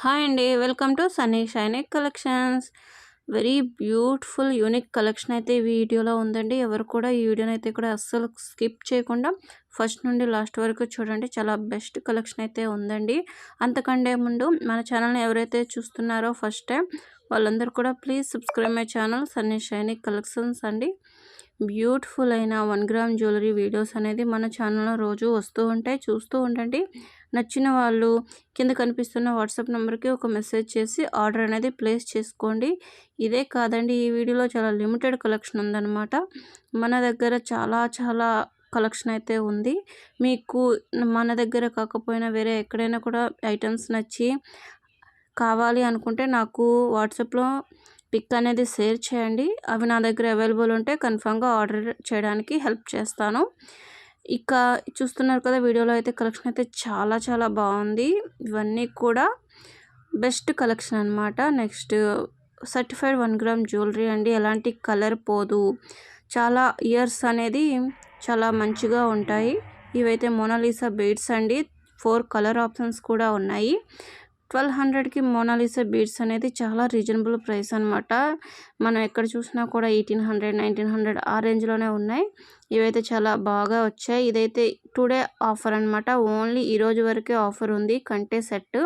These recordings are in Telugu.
హాయ్ అండి. Welcome to Sunny shiny collections. Very beautiful unique collection అయితే ఈ వీడియోలో ఉందండి. ఎవరు కూడా ఈ వీడియోని అయితే కూడా అస్సలు స్కిప్ చేయకుండా ఫస్ట్ నుండి లాస్ట్ వరకు చూడండి. చాలా బెస్ట్ కలెక్షన్ అయితే ఉందండి. అంతకంటే ముందు మన ఛానల్ని ఎవరైతే చూస్తున్నారో ఫస్ట్ టైం వాళ్ళందరూ కూడా please subscribe my channel Sunny shiny collections అండి. బ్యూటిఫుల్ అయిన 1 గ్రామ్ జ్యువెలరీ వీడియోస్ అనేది మన ఛానల్లో రోజు వస్తూ ఉంటాయి, చూస్తూ ఉండండి. నచ్చిన వాళ్ళు కింద కనిపిస్తున్న వాట్సాప్ నెంబర్కి ఒక మెసేజ్ చేసి ఆర్డర్ అనేది ప్లేస్ చేసుకోండి. ఇదే కాదండి, ఈ వీడియోలో చాలా లిమిటెడ్ కలెక్షన్ ఉందన్నమాట. మన దగ్గర చాలా కలెక్షన్ అయితే ఉంది. మీకు మన దగ్గర కాకపోయినా వేరే ఎక్కడైనా కూడా ఐటమ్స్ నచ్చి కావాలి అనుకుంటే నాకు వాట్సాప్లో పిక్ అనేది షేర్ చేయండి. అవి నా దగ్గర అవైలబుల్ ఉంటే కన్ఫామ్గా ఆర్డర్ చేయడానికి హెల్ప్ చేస్తాను. ఇక చూస్తున్నారు కదా, వీడియోలో అయితే కలెక్షన్ అయితే చాలా బాగుంది. ఇవన్నీ కూడా బెస్ట్ కలెక్షన్ అనమాట. నెక్స్ట్ సర్టిఫైడ్ 1 గ్రామ్ జ్యువెలరీ అండి. ఎలాంటి కలర్ పోదు, చాలా ఇయర్స్ అనేది చాలా మంచిగా ఉంటాయి. ఇవైతే మోనాలిసా బీడ్స్ అండి. 4 కలర్ ఆప్షన్స్ కూడా ఉన్నాయి. 1200కి మోనాలిసా బీడ్స్ అనేది చాలా రీజనబుల్ ప్రైస్ అనమాట. మనం ఎక్కడ చూసినా కూడా 1800, 1900 ఆ రేంజ్లోనే ఉన్నాయి. ఇవైతే చాలా బాగా వచ్చాయి. ఇదైతే టుడే ఆఫర్ అనమాట. ఓన్లీ ఈరోజు వరకే ఆఫర్ ఉంది. కంటే సెట్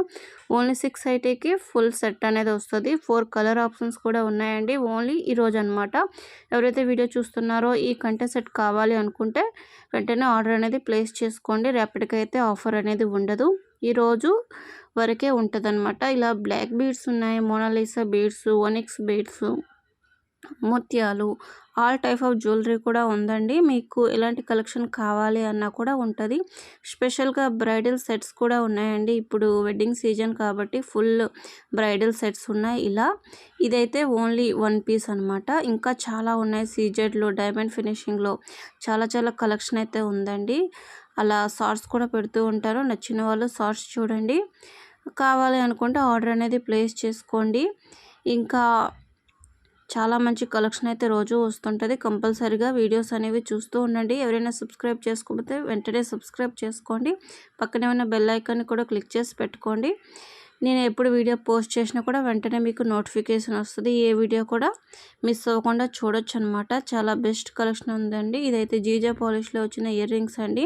ఓన్లీ 680కి ఫుల్ సెట్ అనేది వస్తుంది. 4 కలర్ ఆప్షన్స్ కూడా ఉన్నాయండి. ఓన్లీ ఈరోజు అనమాట. ఎవరైతే వీడియో చూస్తున్నారో ఈ కంటే సెట్ కావాలి అనుకుంటే వెంటనే ఆర్డర్ అనేది ప్లేస్ చేసుకోండి. రేపటికైతే ఆఫర్ అనేది ఉండదు, ఈరోజు వరకే ఉంటుందన్నమాట. ఇలా బ్లాక్ బీడ్స్ ఉన్నాయి, మోనాలిసా బీడ్స్, ఒనిక్స్ బీడ్స్, ముత్యాలు, ఆల్ టైప్ ఆఫ్ జ్యువెలరీ కూడా ఉందండి. మీకు ఎలాంటి కలెక్షన్ కావాలి అన్నా కూడా ఉంటుంది. స్పెషల్గా బ్రైడల్ సెట్స్ కూడా ఉన్నాయండి. ఇప్పుడు వెడ్డింగ్ సీజన్ కాబట్టి ఫుల్ బ్రైడల్ సెట్స్ ఉన్నాయి. ఇలా ఇదైతే ఓన్లీ 1 పీస్ అనమాట. ఇంకా చాలా ఉన్నాయి. సీజెడ్లో డైమండ్ ఫినిషింగ్లో చాలా కలెక్షన్ అయితే ఉందండి. అలా షార్ట్స్ కూడా పెడుతూ ఉంటారు. నచ్చిన వాళ్ళు షార్ట్స్ చూడండి. కావాలి అనుకుంటే ఆర్డర్ అనేది ప్లేస్ చేసుకోండి. ఇంకా చాలా మంచి కలెక్షన్ అయితే రోజు వస్తుంటుంది. కంపల్సరీగా వీడియోస్ అనేవి చూస్తూ ఉండండి. ఎవరైనా సబ్స్క్రైబ్ చేసుకోకపోతే వెంటనే సబ్స్క్రైబ్ చేసుకోండి. పక్కనే ఉన్న బెల్ ఐకాన్ని కూడా క్లిక్ చేసి పెట్టుకోండి. నేను ఎప్పుడు వీడియో పోస్ట్ చేసినా కూడా వెంటనే మీకు నోటిఫికేషన్ వస్తుంది. ఏ వీడియో కూడా మిస్ అవ్వకుండా చూడొచ్చు అనమాట. చాలా బెస్ట్ కలెక్షన్ ఉందండి. ఇదైతే జీజా పాలిష్లో వచ్చిన ఇయర్ రింగ్స్ అండి.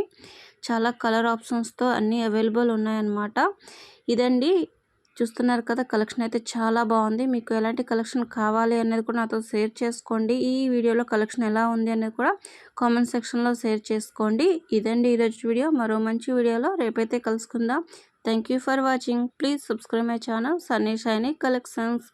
చాలా కలర్ ఆప్షన్స్తో అన్నీ అవైలబుల్ ఉన్నాయన్నమాట. ఇదండి, చూస్తున్నారు కదా, కలెక్షన్ అయితే చాలా బాగుంది. మీకు ఎలాంటి కలెక్షన్ కావాలి అనేది కూడా నాతో షేర్ చేసుకోండి. ఈ వీడియోలో కలెక్షన్ ఎలా ఉంది అనేది కూడా కామెంట్ సెక్షన్లో షేర్ చేసుకోండి. ఇదండి ఈరోజు వీడియో. మరో మంచి వీడియోలో రేపైతే కలుసుకుందాం. Thank you for watching. Please subscribe my channel Sunny shiny collections.